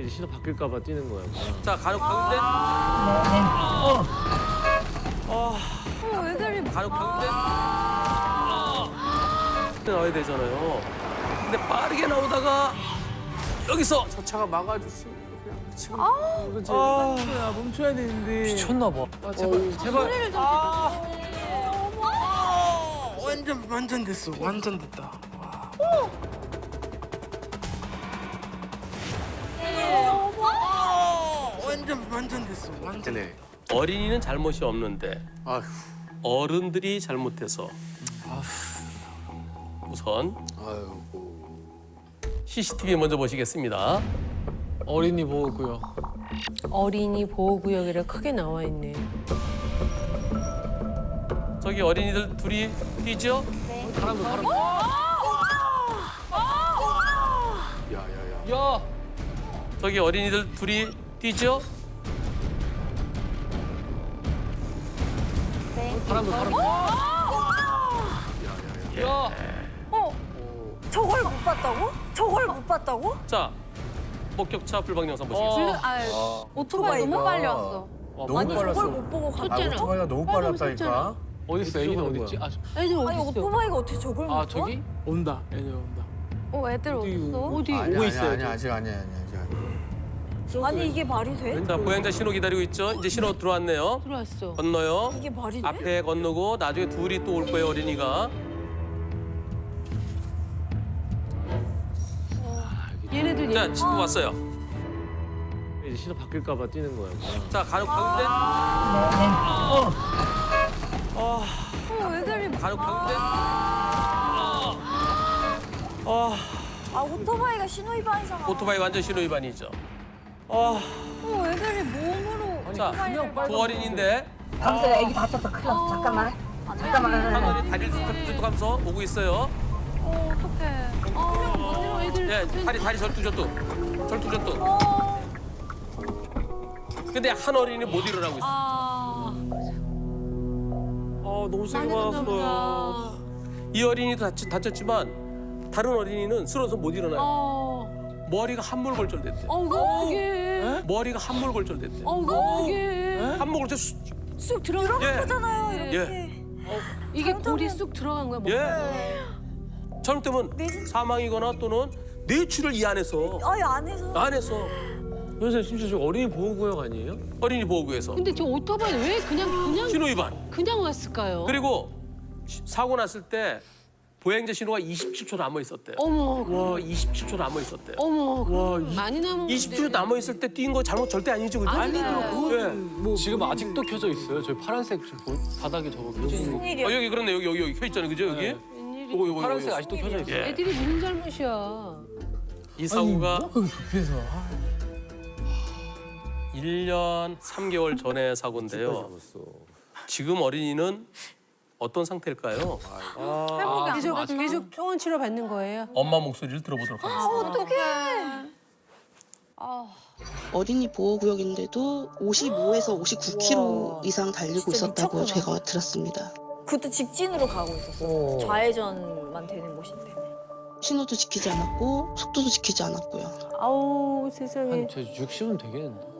이제 시도 바뀔까봐 뛰는 거야. 자, 간혹 가운데. 애들이 간혹 가운데. 나와야 되잖아요. 근데 빠르게 나오다가 여기서 저 차가 막아줬어. 그냥 지금 도대체 멈춰야 되는데. 미쳤나 봐. 제발. 소리를 좀 완전 됐어. 완전 됐다. 완전 됐어. 완전. 네. 어린이는 잘못이 없는데 아휴. 어른들이 잘못해서 우선 아유. CCTV 먼저 보시겠습니다. 어린이 보호구역. 어린이 보호구역이라 크게 나와 있네. 저기 어린이들 둘이 뛰죠? 바람도 바람. 야야야. 야. 저기 어린이들 둘이 뛰죠? 바람도 바람. 야. 저걸 못 봤다고? 저걸 못 봤다고? 자, 목격차 불방 영상 보시겠습니다. 오토바이 너무 빨리 왔어. 너무 아니 저걸 빨랐어. 못 보고 갔다. 섰잖아. 오토바이가 너무 빨랐다니까. 어디 있어? 애기는 어디 있지? 애들 아니 어디 있어? 오토바이가 어떻게 저걸 못 봐? 저기? 온다. 애들 온다. 애들 어딨어? 어디? 아니 오고 있어요, 아니 아직 아니야 아직. 아니 이게 말이 돼? 자, 보행자 신호 기다리고 있죠? 이제 신호 들어왔네요. 들어왔어. 건너요. 이게 말이 돼? 앞에 건너고 나중에 둘이 또 올 거예요, 어린이가. 얘네들 자, 얘네들. 친구 왔어요. 이제 시도 바뀔까봐 뛰는 거야. 자, 간혹 가운데. 애들이 간혹 가운데. 오토바이가 신호위반이잖아. 오토바이 완전 신호 위반이죠. 애들이 몸으로 자, 오토바이를 두 어린인데 밤새 애기 다쳤어. 큰일 났어. 잠깐만. 한 어린이 다리를 툭툭 하면서 오고 있어요. 어떡해. 애들. 네, 다리 절뚝절뚝. 절뚝절뚝. 근데 한 어린이 못 일어나고 있어. 너무 세게 맞았어요. 이 어린이도 다쳤지만 다른 어린이는 쓰러져서 못 일어나요. 머리가 한물골절됐대. 그게. 머리가 한물골절됐대. 그게. 한물골절 쑥 들어간 예. 거잖아요 이렇게. 예. 이게 골이 쑥 들어간 거야. 뭐. 예. 잘못되면 사망이거나 또는 뇌출을 이 안에서 안에서 선생님 심지어 저 어린이 보호구역 아니에요? 어린이 보호구에서 근데 저 오토바이 왜 그냥 신호 위반. 그냥 왔을까요? 그리고 사고 났을 때 보행자 신호가 27초 남아 있었대요. 어머. 와, 27초 남아 있었대요. 어머. 많이 남은 27초 남아 있을 때 뛴 거 잘못 절대 아니죠, 그죠? 아니죠. 예. 지금 아직도 켜져 있어요. 저기 파란색 바닥에 저거 켜져 있는 거. 무슨 일이야? 여기 그렇네, 여기 켜 있잖아요, 그죠, 여기? 네. 웬일이? 요거 파란색 아직도 켜져 있어요. 예. 애들이 무슨 잘못이야? 이 사고가 급해서. 1년 3개월 전의 사고인데요. 지금 어린이는 어떤 상태일까요? 계속 병원 치료 받는 거예요? 엄마 목소리를 들어보도록 하겠습니다. 어린이 보호구역인데도 55에서 59km 이상 달리고 진짜 있었다고 미쳤구나. 제가 들었습니다. 그것도 직진으로 가고 있었어. 좌회전만 되는 곳인데. 신호도 지키지 않았고 속도도 지키지 않았고요. 아우 세상에. 한저 60은 되겠는데.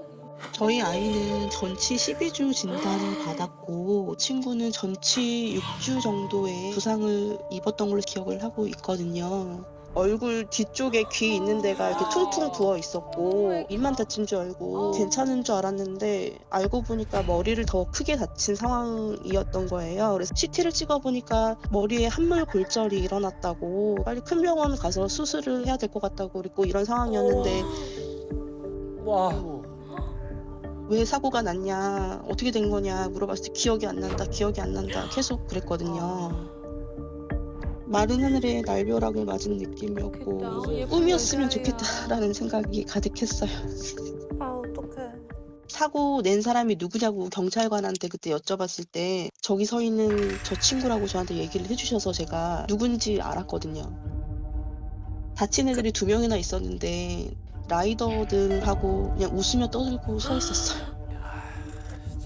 저희 아이는 전치 12주 진단을 받았고 친구는 전치 6주 정도의 부상을 입었던 걸로 기억을 하고 있거든요. 얼굴 뒤쪽에 귀 있는 데가 이렇게 퉁퉁 부어 있었고 입만 다친 줄 알고 괜찮은 줄 알았는데 알고 보니까 머리를 더 크게 다친 상황이었던 거예요. 그래서 CT를 찍어보니까 머리에 함몰 골절이 일어났다고 빨리 큰 병원 가서 수술을 해야 될 것 같다고 그랬고 이런 상황이었는데 와. 왜 사고가 났냐 어떻게 된 거냐 물어봤을 때 기억이 안 난다 계속 그랬거든요. 마른 하늘에 날벼락을 맞은 느낌이었고 좋겠다. 꿈이었으면 좋겠다라는 생각이 가득했어요. 어떡해. 사고 낸 사람이 누구냐고 경찰관한테 그때 여쭤봤을 때 저기 서 있는 저 친구라고 저한테 얘기를 해주셔서 제가 누군지 알았거든요. 다친 애들이 2명이나 있었는데 라이더들하고 그냥 웃으며 떠들고 서 있었어요.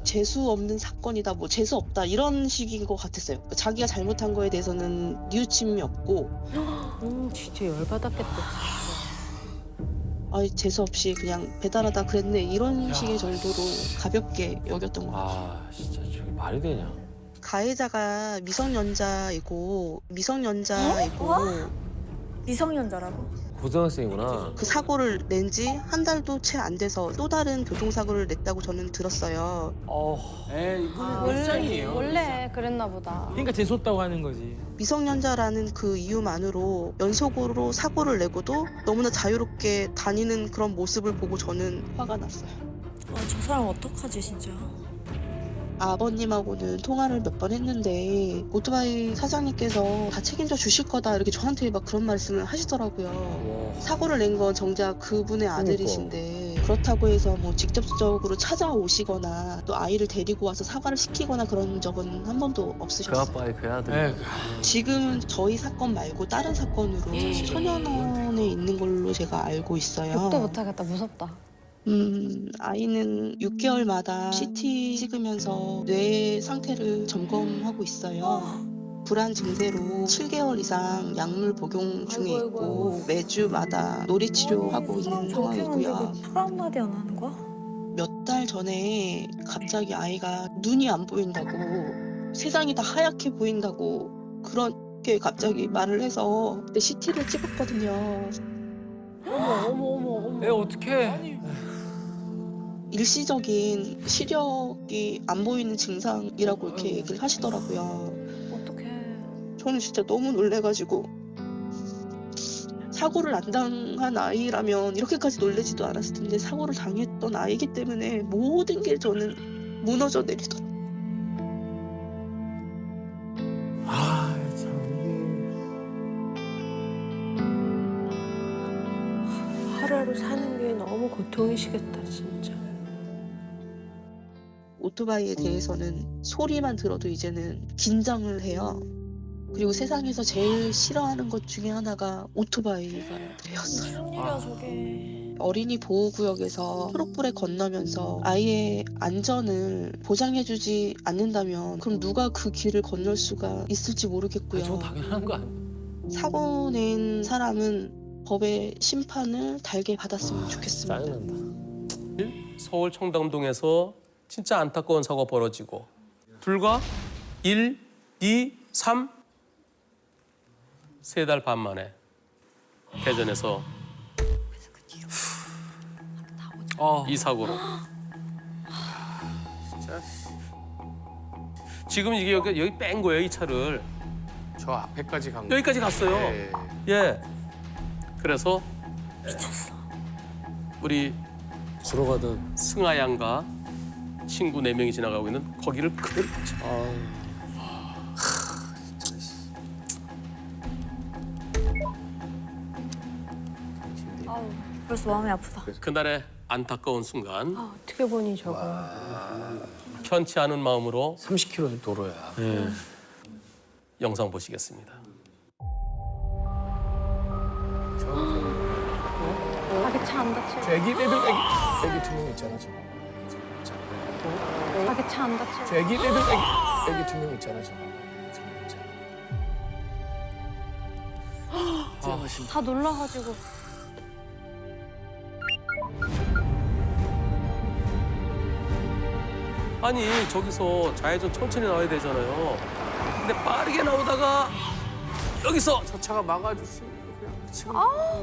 재수 없는 사건이다, 뭐 재수 없다 이런 식인 것 같았어요. 자기가 잘못한 거에 대해서는 뉘우침이 없고 진짜 열받았겠다. 재수 없이 그냥 배달하다 그랬네 이런 식의 정도로 가볍게 여겼던 것 같아요. 아 진짜 저게 말이 되냐? 가해자가 미성년자이고 미성년자라고? 고등학생이구나. 그 사고를 낸 지 한 달도 채 안 돼서 또 다른 교통사고를 냈다고 저는 들었어요. 에이, 이분은 몇 살이에요? 원래 그랬나 보다. 그러니까 재수없다고 하는 거지. 미성년자라는 그 이유만으로 연속으로 사고를 내고도 너무나 자유롭게 다니는 그런 모습을 보고 저는 화가 났어요. 저 사람 어떡하지 진짜. 아버님하고는 통화를 몇 번 했는데 오토바이 사장님께서 다 책임져 주실 거다 이렇게 저한테 막 그런 말씀을 하시더라고요. 사고를 낸 건 정작 그분의 아들이신데 그렇다고 해서 뭐 직접적으로 찾아오시거나 또 아이를 데리고 와서 사과를 시키거나 그런 적은 한 번도 그 없으셨어요. 아빠의 그 아들. 지금은 저희 사건 말고 다른 사건으로 천연원에 있는 걸로 제가 알고 있어요. 욕도 못하겠다. 무섭다. 아이는 6개월마다 CT 찍으면서 뇌 상태를 점검하고 있어요. 불안 증세로 7개월 이상 약물 복용 중에 있고 매주마다 놀이 치료하고 있는 상황이고요. 말 한마디 안 하는 거야? 몇 달 전에 갑자기 아이가 눈이 안 보인다고 세상이 다 하얗게 보인다고 그렇게 갑자기 말을 해서 그때 CT를 찍었거든요. 애 어떡해? 일시적인 시력이 안 보이는 증상이라고 이렇게 얘기를 하시더라고요. 어떡해. 저는 진짜 너무 놀래가지고 사고를 안 당한 아이라면 이렇게까지 놀라지도 않았을 텐데 사고를 당했던 아이기 때문에 모든 게 저는 무너져 내리더라고요. 아, 참 하루하루 사는 게 너무 고통이시겠다 진짜. 오토바이에 대해서는 소리만 들어도 이제는 긴장을 해요. 그리고 세상에서 제일 싫어하는 것 중에 하나가 오토바이가 되었어요. 무슨 일이야 저게. 어린이 보호구역에서 초록불에 건너면서 아이의 안전을 보장해주지 않는다면 그럼 누가 그 길을 건널 수가 있을지 모르겠고요. 저거 당연한 거 아니야? 사고 낸 사람은 법의 심판을 달게 받았으면 좋겠습니다. 짜증난다. 서울 청담동에서 진짜 안타까운 사고가 벌어지고 불과 1, 2, 3, 3달 반 만에 개전에서 이 사고로 지금 이게 여기 뺀 거예요, 이 차를. 저 앞에까지 간 거. 여기까지 갔어요. 네. 예. 그래서 미쳤어. 우리 걸어가던. 승아 양과 친구 4명이 지나가고 있는 거기를 그대로 쳐. 아우 벌써 마음이 아프다. 그날의 안타까운 순간 아, 어떻게 보니 저거. 편치 않은 마음으로 30km 도로야. 영상 보시겠습니다. 자기 차 안 다쳐. 저 애기 2명 있잖아 저거. 자기 차 안 다쳐. 저 애기 2명 있잖아 저거. 다 놀라가지고. 아니 저기서 좌회전 천천히 나와야 되잖아요. 근데 빠르게 나오다가 여기서 저 차가 막아줬으면 그냥 지금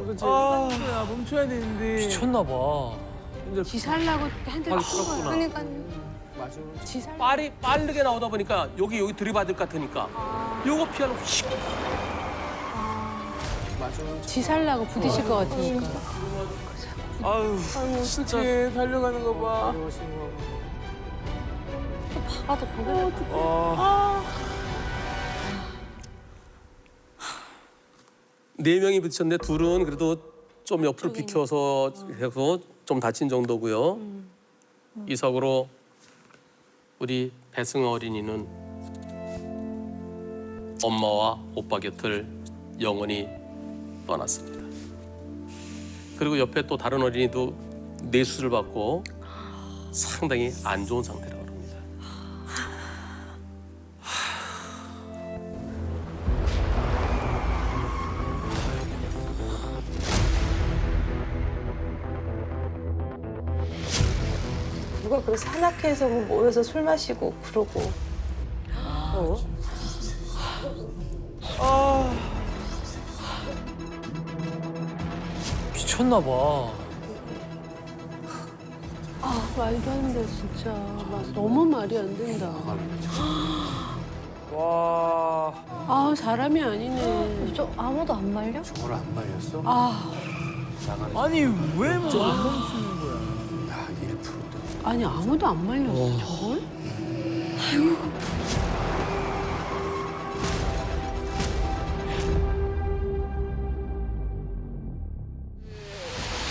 그렇지. 멈춰야 멈춰야 되는데. 미쳤나 봐. 지살라고 핸들 아, 친 거야. 그렇구나. 그러니까 맞으면 지살. 빠르게 나오다 보니까 여기 들이받을 것 같으니까 요거 피하려고 휙. 맞으면 지살라고 부딪힐 것 같으니까. 아유 진짜 달려가는 거 봐. 봐도 고개를. 네 명이 부딪혔는데 둘은 그래도 좀 옆으로 비켜서 해서 좀 다친 정도고요. 이 사고로 우리 배승아 어린이는 엄마와 오빠 곁을 영원히 떠났습니다. 그리고 옆에 또 다른 어린이도 뇌수술을 받고 상당히 안 좋은 상태라고 합니다. 모두가 그래서 산악회에서 모여서 술 마시고 그러고. 미쳤나 봐. 말도 안 돼, 진짜. 너무 말이 안 된다. 와. 사람이 아니네. 저 아무도 안 말려? 저걸 안 말렸어? 아니 왜 뭐 안 멈추는 거야? 야, 1%도. 아니, 아무도 안 말렸어, 저걸?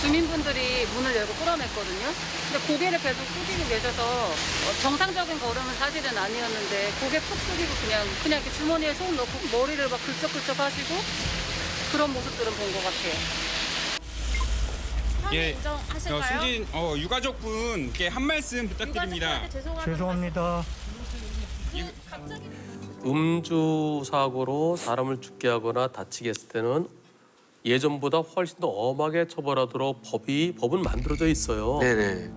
주민분들이 문을 열고 끌어냈거든요. 근데 고개를 계속 숙이고 계셔서 정상적인 걸음은 사실은 아니었는데 고개 푹 숙이고 그냥 이렇게 주머니에 손 넣고 머리를 막 긁적긁적 하시고 그런 모습들은 본 것 같아요. 예, 숨진 유가족분께 한 말씀 부탁드립니다. 죄송합니다. 음주 사고로 사람을 죽게 하거나 다치게 했을 때는 예전보다 훨씬 더 엄하게 처벌하도록 법은 만들어져 있어요. 네네.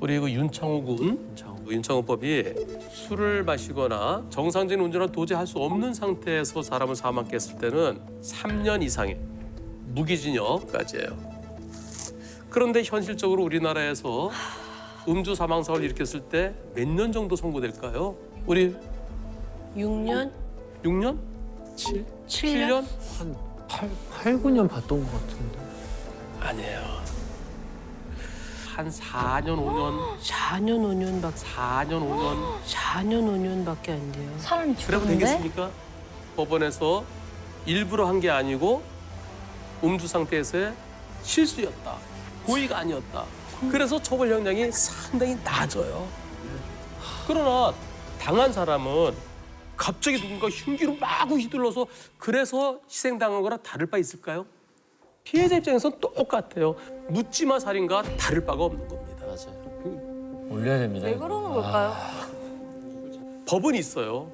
우리 그 윤창호법이 술을 마시거나 정상적인 운전을 도저히 할 수 없는 상태에서 사람을 사망케 했을 때는 3년 이상의 무기징역까지예요. 그런데 현실적으로 우리나라에서 음주 사망 사고를 일으켰을 때 몇 년 정도 선고될까요? 우리 6년? 6년? 7년? 한 8, 9년 봤던 것 같은데. 아니에요. 한 4년, 5년. 4년, 5년밖에. 4년, 5년. 4년, 5년밖에 안 돼요. 사람이 그래도 죽었는데? 되겠습니까? 법원에서 일부러 한 게 아니고 음주 상태에서의 실수였다. 고의가 아니었다. 그래서 처벌 형량이 상당히 낮아요. 그러나 당한 사람은 갑자기 누군가 흉기로 마구 휘둘러서 그래서 희생당한 거랑 다를 바 있을까요? 피해자 입장에서는 똑같아요. 묻지마 살인과 다를 바가 없는 겁니다. 맞아요. 올려야 됩니다. 왜 그러는 걸까요? 법은 있어요.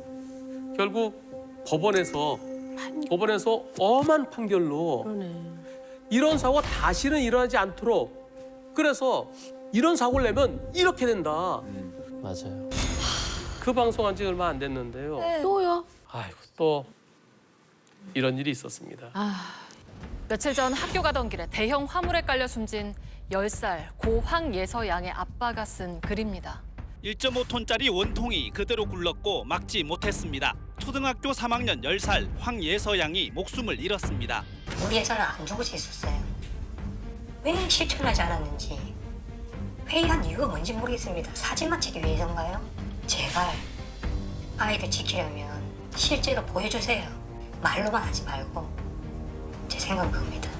결국 법원에서 엄한 판결로 그러네. 이런 사고가 다시는 일어나지 않도록 그래서 이런 사고를 내면 이렇게 된다. 맞아요. 그 방송한 지 얼마 안 됐는데요. 또요? 아이고 또 이런 일이 있었습니다. 며칠 전 학교 가던 길에 대형 화물에 깔려 숨진 10살 고 황예서 양의 아빠가 쓴 글입니다. 1.5톤짜리 원통이 그대로 굴렀고 막지 못했습니다. 초등학교 3학년 10살 황예서 양이 목숨을 잃었습니다. 우리 애서는 안 죽을 수 있었어요. 왜 실천하지 않았는지 회의한 이유가 뭔지 모르겠습니다. 사진만 찍기 위해서인가요? 제발 아이들 지키려면 실제로 보여주세요. 말로만 하지 말고. 제 생각은 그겁니다.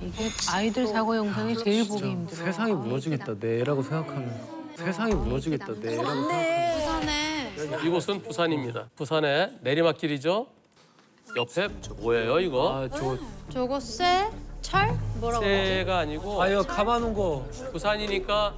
이게 아이들 사고 영상이 제일 보기 힘들어. 세상이 무너지겠다, 내라고 생각하면. 세상이 무너지겠다, 내라고 생각하면. 부산에. 이곳은 부산입니다. 부산의 내리막길이죠. 옆에 뭐예요 이거? 저거 쇠? 철? 뭐라고 하지? 새가 아니고 이거 감아놓은 거. 부산이니까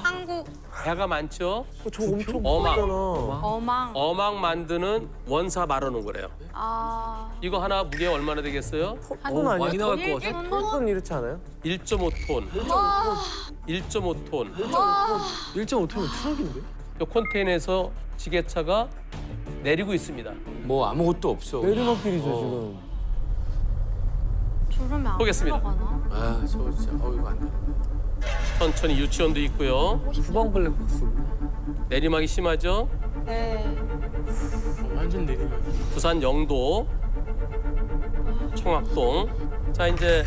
한국 배가 많죠. 저 엄청 어망. 어망 만드는 원사 말하는 거래요. 아. 이거 하나 무게 얼마나 되겠어요? 많이 나갈 것 같아. 1톤 이렇지 않아요? 1.5톤. 1.5톤. 1.5톤은 트럭인데? 이 컨테이너에서 지게차가 내리고 있습니다. 뭐 아무것도 없어. 내리막길이죠, 지금. 저러면 안 보겠습니다. 올라가나? 아, 저 진짜 이거 안 돼. 천천히 유치원도 있고요. 후방 블랙박스. 내리막이 심하죠. 네. 완전 내리막. 부산 영도, 청학동. 자 이제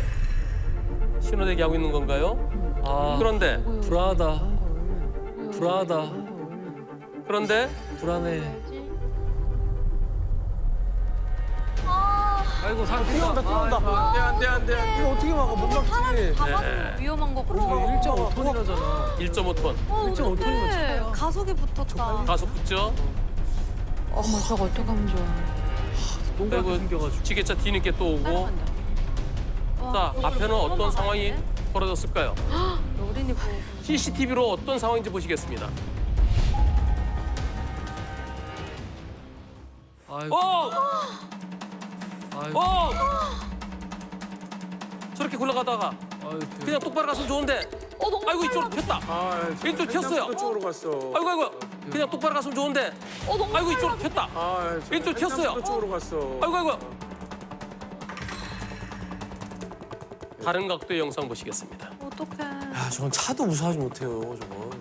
신호대기 하고 있는 건가요? 그런데 불안하다. 불안하다. 그런데 불안해. 아이고, 사람 뛰어온다. 안 돼. 이거 어떻게 막아? 못 막지. 네. 위험한 거 그럼. 1.5톤이라잖아. 1.5톤 1.5톤이면 가속이 붙었다. 가속 붙죠. 어머, 저거 어떡하면 좋아. 그리고 생겨가지고. 지게차 뒤늦게 또 오고. 자 앞에는 어떤 상황이 벌어졌을까요? 어린이 보호. CCTV로 어떤 상황인지 보시겠습니다. 아이고. 아이고. 저렇게 굴러가다가 그냥 똑바로 갔으면 좋은데. 아이고 이쪽으로 튀었다. 왼쪽 튀었어요. 쪽으로 갔어. 아이고 그냥 똑바로 갔으면 좋은데. 아이고 이쪽으로 튀었다. 왼쪽 튀었어요. 쪽으로 갔어. 아이고. 다른 각도의 영상 보시겠습니다. 어떡해. 야, 저건 차도 무사하지 못해요, 저건.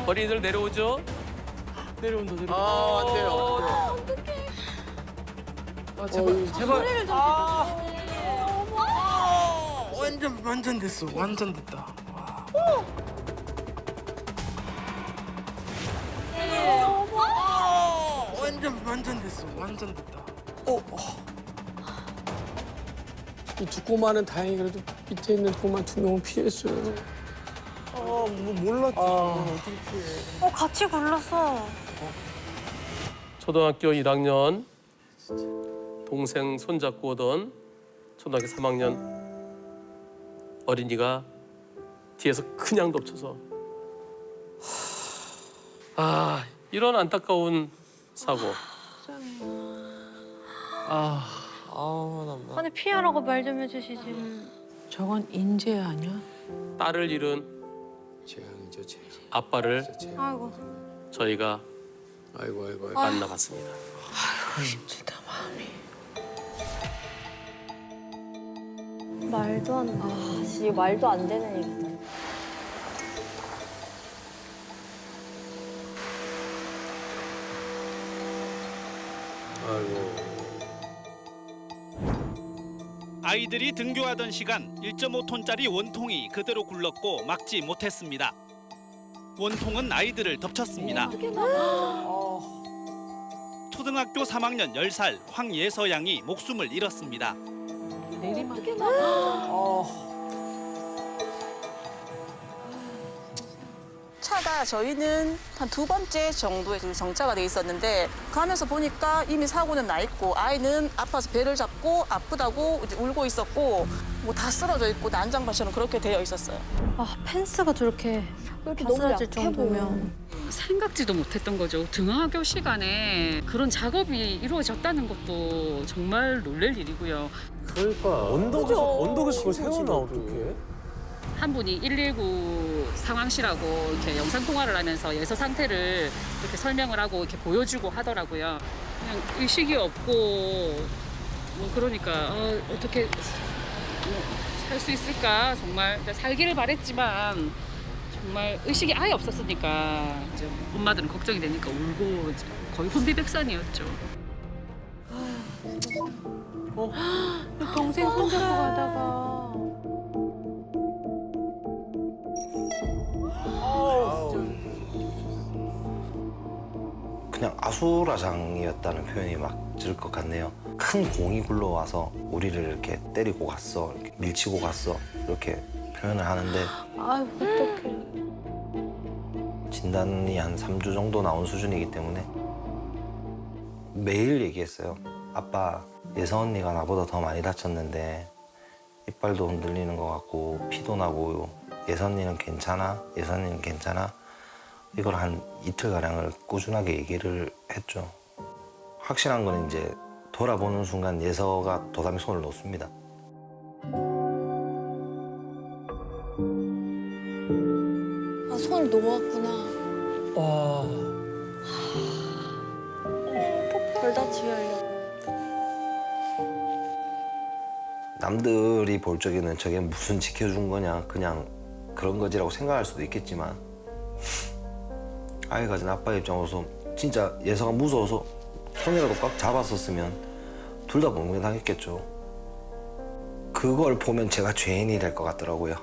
어린이들 내려오죠. 내려온다. 안 돼요. 제발. 완전 됐어. 완전 됐다. 완전 됐어. 완전 됐다. 이 두 꼬마는 다행히 그래도 밑에 있는 꼬마 2명은 피했어요. 몰랐지. 어떻게 피해. 같이 굴렀어. 초등학교 1학년 동생 손잡고 오던 초등학교 3학년 어린이가 뒤에서 그냥 덮쳐서 이런 안타까운 사고. 아니 피하라고 말 좀 해주시지. 저건 인재 아니야? 딸을 잃은 재앙이죠, 재앙. 아빠를 아이고. 저희가 아이고. 만나봤습니다. 진짜 마음이. 말도 안 돼. 진짜 말도 안 되는 얘기다. 아이들이 등교하던 시간 1.5톤짜리 원통이 그대로 굴렀고 막지 못했습니다. 원통은 아이들을 덮쳤습니다. 초등학교 3학년 10살 황예서 양이 목숨을 잃었습니다. 내리막. 차가 저희는 한 2번째 정도에 정차가 돼 있었는데 가면서 보니까 이미 사고는 나 있고 아이는 아파서 배를 잡고 아프다고 이제 울고 있었고 뭐 다 쓰러져 있고 난장판처럼 그렇게 되어 있었어요. 펜스가 저렇게 이렇게 너무 약해 정도면. 생각지도 못했던 거죠. 등하교 시간에 그런 작업이 이루어졌다는 것도 정말 놀랄 일이고요. 그러니까 언덕에서 그걸 세워놔 어떡해? 한 분이 119 상황실하고 이렇게 영상 통화를 하면서 예서 상태를 이렇게 설명을 하고 이렇게 보여주고 하더라고요. 그냥 의식이 없고 뭐 그러니까 어떻게 살 수 있을까 정말 살기를 바랬지만 정말 의식이 아예 없었으니까 이제 엄마들은 걱정이 되니까 울고 이제 거의 혼비백산이었죠. 동생 손잡고 가다가. 그냥 아수라장이었다는 표현이 막 들 것 같네요. 큰 공이 굴러와서 우리를 이렇게 때리고 갔어, 이렇게 밀치고 갔어 이렇게 표현을 하는데 아유 어떡해. 진단이 한 3주 정도 나온 수준이기 때문에 매일 얘기했어요. 아빠, 예서 언니가 나보다 더 많이 다쳤는데 이빨도 흔들리는 것 같고 피도 나고 예서 언니는 괜찮아? 예서 언니는 괜찮아? 이걸 한 이틀가량을 꾸준하게 얘기를 했죠. 확실한 건 이제 돌아보는 순간 예서가 도담에 손을 놓습니다. 손 놓았구나. 별 다치게 하려고. 남들이 볼 적에는 저게 무슨 지켜준 거냐 그냥 그런 거지라고 생각할 수도 있겠지만 아이 가진 아빠 입장으로서 진짜 예서가 무서워서 손이라도 꽉 잡았었으면 둘 다 멍명당했겠죠. 그걸 보면 제가 죄인이 될 것 같더라고요.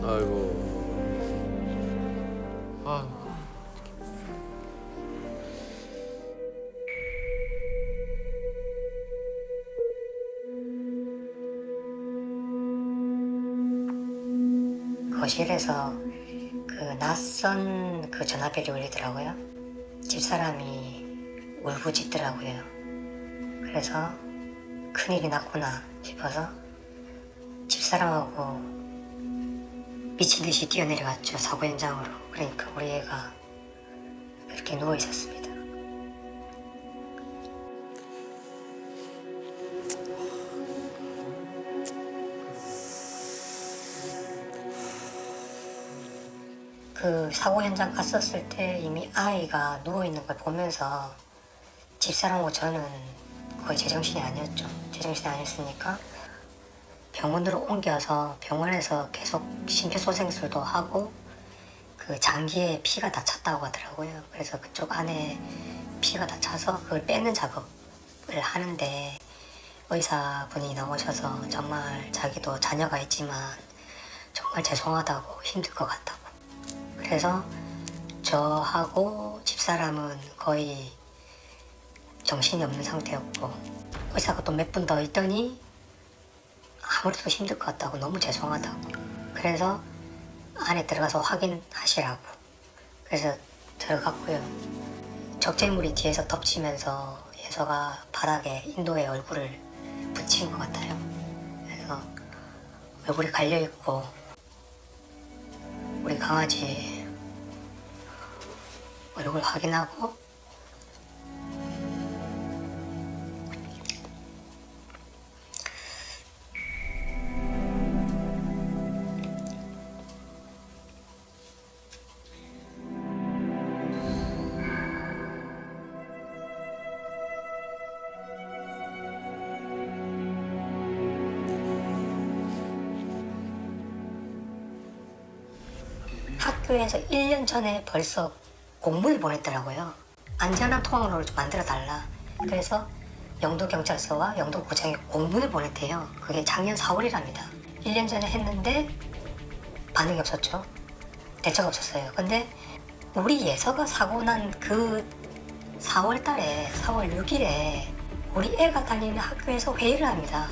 아이고. 거실에서 그 낯선 그 전화벨이 울리더라고요. 집사람이 울부짖더라고요. 그래서 큰일이 났구나 싶어서 집사람하고 미친 듯이 뛰어내려갔죠, 사고 현장으로. 그러니까 우리 애가 그렇게 누워 있었습니다. 그 사고 현장 갔었을 때 이미 아이가 누워있는 걸 보면서 집사람하고 저는 거의 제정신이 아니었죠. 제정신이 아니었으니까 병원으로 옮겨서 병원에서 계속 심폐소생술도 하고 그 장기에 피가 다 찼다고 하더라고요. 그래서 그쪽 안에 피가 다 차서 그걸 빼는 작업을 하는데 의사분이 나오셔서 정말 자기도 자녀가 있지만 정말 죄송하다고 힘들 것 같다고. 그래서 저하고 집사람은 거의 정신이 없는 상태였고 의사가 또 몇 분 더 있더니 아무래도 힘들 것 같다고 너무 죄송하다고. 그래서 안에 들어가서 확인하시라고. 그래서 들어갔고요. 적재물이 뒤에서 덮치면서 예서가 바닥에 인도에 얼굴을 붙인 것 같아요. 그래서 얼굴이 갈려있고 우리 강아지 얼굴 확인하고 학교에서 1년 전에 벌써 공문을 보냈더라고요. 안전한 통학로를 좀 만들어달라. 그래서 영도경찰서와 영도구청에 공문을 보냈대요. 그게 작년 4월이랍니다. 1년 전에 했는데 반응이 없었죠. 대처가 없었어요. 근데 우리 예서가 사고 난 그 4월 달에 4월 6일에 우리 애가 다니는 학교에서 회의를 합니다.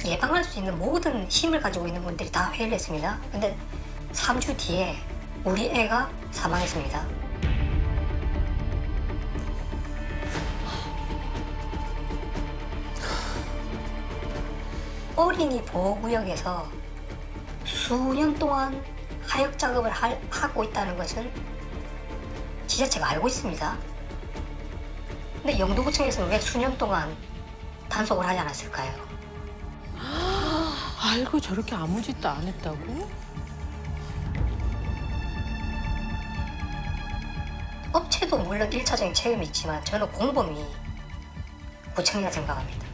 예방할 수 있는 모든 힘을 가지고 있는 분들이 다 회의를 했습니다. 근데 3주 뒤에 우리 애가 사망했습니다. 어린이 보호구역에서 수년 동안 하역 작업을 하고 있다는 것을 지자체가 알고 있습니다. 근데 영도구청에서는 왜 수년 동안 단속을 하지 않았을까요? 알고 저렇게 아무 짓도 안 했다고? 업체도 물론 1차적인 책임이 있지만 저는 공범이 구청이라 생각합니다.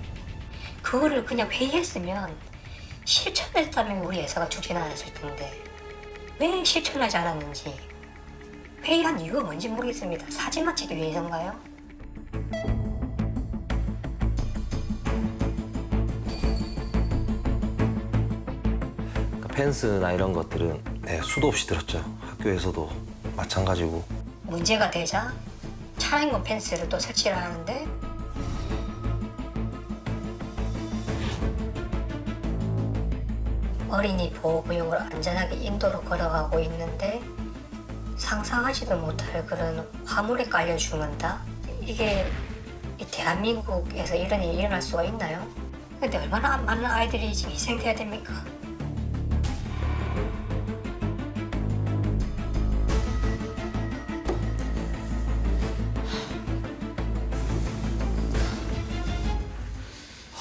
그거를 그냥 회의했으면 실천했다면 우리 회사가 추진 않았을 텐데 왜 실천하지 않았는지 회의한 이유가 뭔지 모르겠습니다. 사진만 찍기 위해서인가요? 그러니까 펜스나 이런 것들은 수도 없이 들었죠. 학교에서도 마찬가지고. 문제가 되자 차량용 펜스를 또 설치를 하는데 어린이 보호구역으로 안전하게 인도로 걸어가고 있는데 상상하지도 못할 그런 화물에 깔려 죽는다? 이게 이 대한민국에서 이런 일이 일어날 수가 있나요? 근데 얼마나 많은 아이들이 지금 희생돼야 됩니까?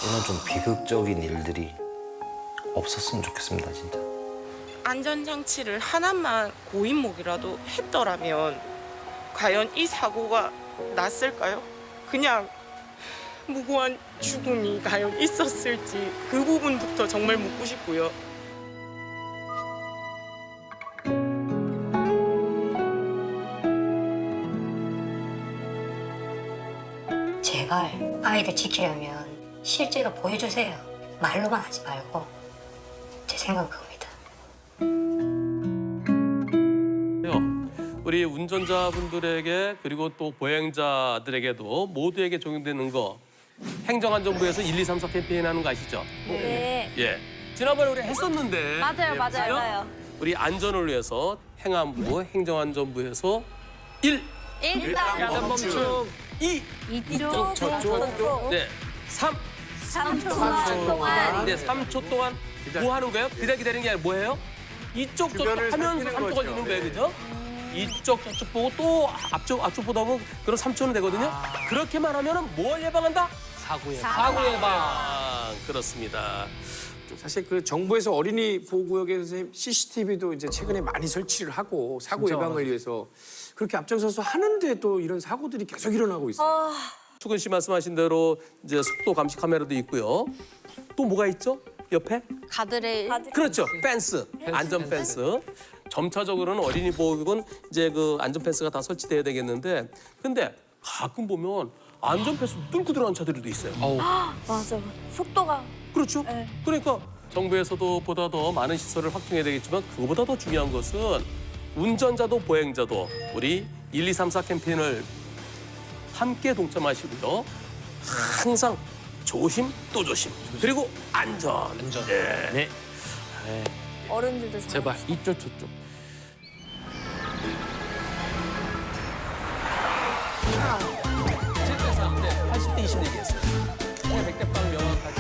이런 좀 비극적인 일들이 없었으면 좋겠습니다, 진짜. 안전장치를 하나만 고인목이라도 했더라면 과연 이 사고가 났을까요? 그냥 무고한 죽음이 과연 있었을지 그 부분부터 정말 묻고 싶고요. 제발 아이들 지키려면 실제로 보여주세요. 말로만 하지 말고. 제 생각은 그겁니다. 우리 운전자분들에게 그리고 또 보행자들에게도 모두에게 적용되는 거 행정안전부에서 1, 2, 3, 4 캠페인 하는 거 아시죠? 네. 예. 지난번에 우리 했었는데. 맞아요, 맞아요, 맞아요. 우리 안전을 위해서 행안부, 행정안전부에서 1. 일단 멈춤. 2. 이쪽, 저쪽. 네. 3. 3초 동안. 네, 3초 동안 뭐 하는 거예요? 기다리는 게 아니라 뭐예요? 이쪽 저쪽 하면서 3초가 주는 거예요, 그죠? 이쪽 저쪽 보고 또 앞쪽 보다 보면 그럼 3초는 되거든요. 그렇게만 하면은 뭘 예방한다? 사고 예방. 그렇습니다. 사실 그 정부에서 어린이 보호구역에서 CCTV도 이제 최근에 많이 설치를 하고 사고 진짜 예방을 맞아요. 위해서 그렇게 앞장서서 하는데도 이런 사고들이 계속 일어나고 있어요. 수근 씨 말씀하신 대로 이제 속도 감시 카메라도 있고요. 또 뭐가 있죠? 옆에? 가드레일. 그렇죠. 펜스, 안전 펜스. 점차적으로는 어린이 보호구역은 이제 그 안전 펜스가 다 설치돼야 되겠는데, 근데 가끔 보면 안전 펜스 뚫고 들어가는 차들도 있어요. 맞아. 속도가. 그렇죠. 네. 그러니까 정부에서도 보다 더 많은 시설을 확충해야 되겠지만 그거보다 더 중요한 것은 운전자도 보행자도 우리 1, 2, 3, 4 캠페인을 함께 동참하시고요. 항상 조심 또 조심. 그리고 안전. 네. 네. 어른들도 제발 이쪽 저쪽. 네, 80대 20 얘기했어요. 100대 빵 명확하게.